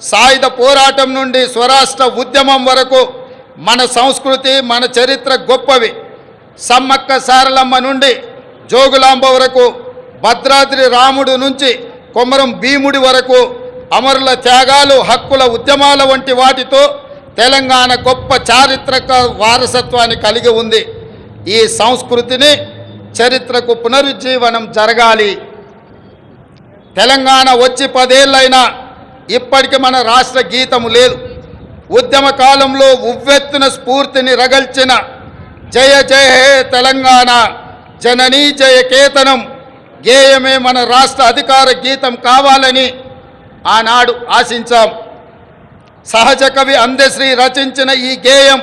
సాయుధ పోరాటం నుండి స్వరాష్ట్ర ఉద్యమం వరకు మన సంస్కృతి మన చరిత్ర గొప్పవి. సమ్మక్క సారలమ్మ నుండి జోగులాంబ వరకు, భద్రాద్రి రాముడు నుంచి కొమరం భీముడి వరకు అమరుల త్యాగాలు, హక్కుల ఉద్యమాల వంటి వాటితో తెలంగాణ గొప్ప చారిత్రక వారసత్వాన్ని కలిగి ఉంది. ఈ సంస్కృతిని చరిత్రకు పునరుజ్జీవనం జరగాలి. తెలంగాణ వచ్చి 10 ఏళ్ళైనా ఇప్పటికి మన రాష్ట్ర గీతము లేదు. ఉద్యమ కాలంలో ఉవ్వెత్తున స్ఫూర్తిని రగల్చిన జయ జయ హే తెలంగాణ జననీ జయ కేతనం గేయమే మన రాష్ట్ర అధికార గీతం కావాలని ఆనాడు ఆశించాం. సహజ కవి అందశ్రీ రచించిన ఈ గేయం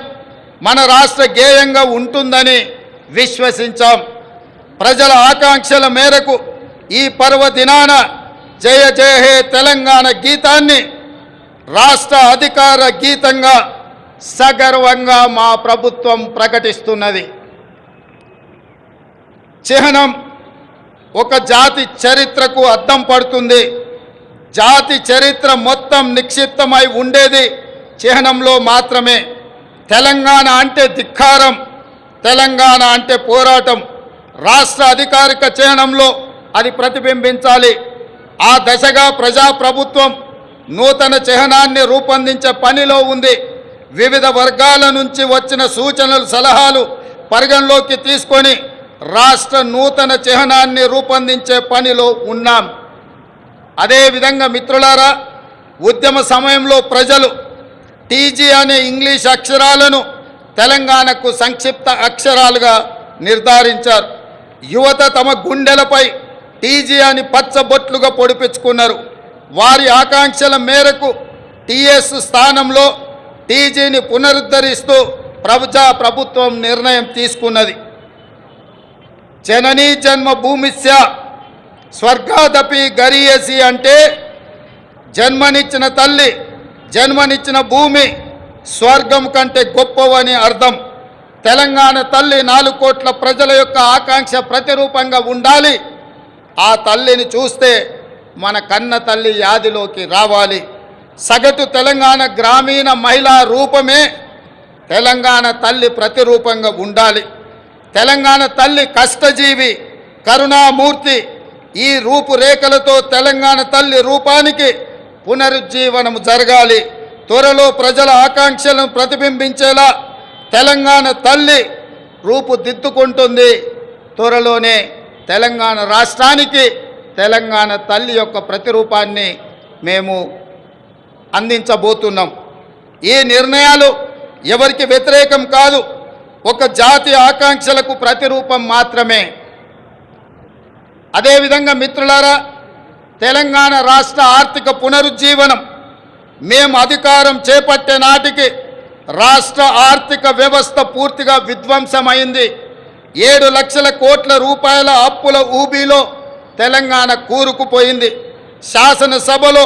మన రాష్ట్ర గేయంగా ఉంటుందని విశ్వసించాం. ప్రజల ఆకాంక్షల మేరకు ఈ పర్వదినాన జయ జయ హే తెలంగాణ గీతాన్ని రాష్ట్ర అధికార గీతంగా సగర్వంగా మా ప్రభుత్వం ప్రకటిస్తున్నది. చిహ్నం ఒక జాతి చరిత్రకు అద్దం పడుతుంది. జాతి చరిత్ర మొత్తం నిక్షిప్తమై ఉండేది చిహ్నంలో మాత్రమే. తెలంగాణ అంటే ధిక్కారం, తెలంగాణ అంటే పోరాటం. రాష్ట్ర అధికారిక చిహ్నంలో అది ప్రతిబింబించాలి. ఆ దశగా ప్రజాప్రభుత్వం నూతన చిహ్నాన్ని రూపొందించే పనిలో ఉంది. వివిధ వర్గాల నుంచి వచ్చిన సూచనలు, సలహాలు పరిగణలోకి తీసుకొని రాష్ట్ర నూతన చిహ్నాన్ని రూపొందించే పనిలో ఉన్నాం. అదేవిధంగా మిత్రులారా, ఉద్యమ సమయంలో ప్రజలు టీజీ అనే ఇంగ్లీష్ అక్షరాలను తెలంగాణకు సంక్షిప్త అక్షరాలుగా నిర్ధారించారు. యువత తమ గుండెలపై టీజీ అని పచ్చబొట్లుగా పొడిపించుకున్నారు. వారి ఆకాంక్షల మేరకు టీఎస్ స్థానంలో టీజీని పునరుద్ధరిస్తూ ప్రభుత్వం నిర్ణయం తీసుకున్నది. జననీ జన్మభూమిస్య స్వర్గాదపి గరీయసి అంటే జన్మనిచ్చిన తల్లి, జన్మనిచ్చిన భూమి స్వర్గం కంటే గొప్పవని అర్థం. తెలంగాణ తల్లి 4 కోట్ల ప్రజల యొక్క ఆకాంక్ష ప్రతిరూపంగా ఉండాలి. ఆ తల్లిని చూస్తే మన కన్న తల్లి యాదిలోకి రావాలి. సగటు తెలంగాణ గ్రామీణ మహిళా రూపమే తెలంగాణ తల్లి ప్రతిరూపంగా ఉండాలి. తెలంగాణ తల్లి కష్టజీవి, కరుణామూర్తి. ఈ రూపురేఖలతో తెలంగాణ తల్లి రూపానికి పునరుజ్జీవనం జరగాలి. త్వరలో ప్రజల ఆకాంక్షలను ప్రతిబింబించేలా తెలంగాణ తల్లి రూపుదిద్దుకుంటుంది. త్వరలోనే తెలంగాణ రాష్ట్రానికి తెలంగాణ తల్లి యొక్క ప్రతిరూపాన్ని మేము అందించబోతున్నాం. ఈ నిర్ణయాలు ఎవరికి వ్యతిరేకం కాదు, ఒక జాతి ఆకాంక్షలకు ప్రతిరూపం మాత్రమే. అదేవిధంగా మిత్రులారా, తెలంగాణ రాష్ట్ర ఆర్థిక పునరుజ్జీవనం మేము అధికారం చేపట్టే నాటికి రాష్ట్ర ఆర్థిక వ్యవస్థ పూర్తిగా విధ్వంసమైంది. 7 లక్షల కోట్ల రూపాయల అప్పుల ఊబిలో తెలంగాణ కూరుకుపోయింది. శాసనసభలో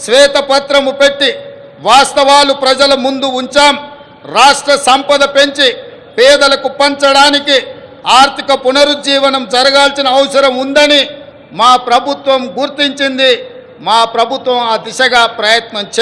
శ్వేతపత్రము పెట్టి వాస్తవాలు ప్రజల ముందు ఉంచాం. రాష్ట్ర సంపద పెంచి పేదలకు పంచడానికి ఆర్థిక పునరుజ్జీవనం జరగాల్సిన అవసరం ఉందని మా ప్రభుత్వం గుర్తించింది. మా ప్రభుత్వం ఆ దిశగా ప్రయత్నం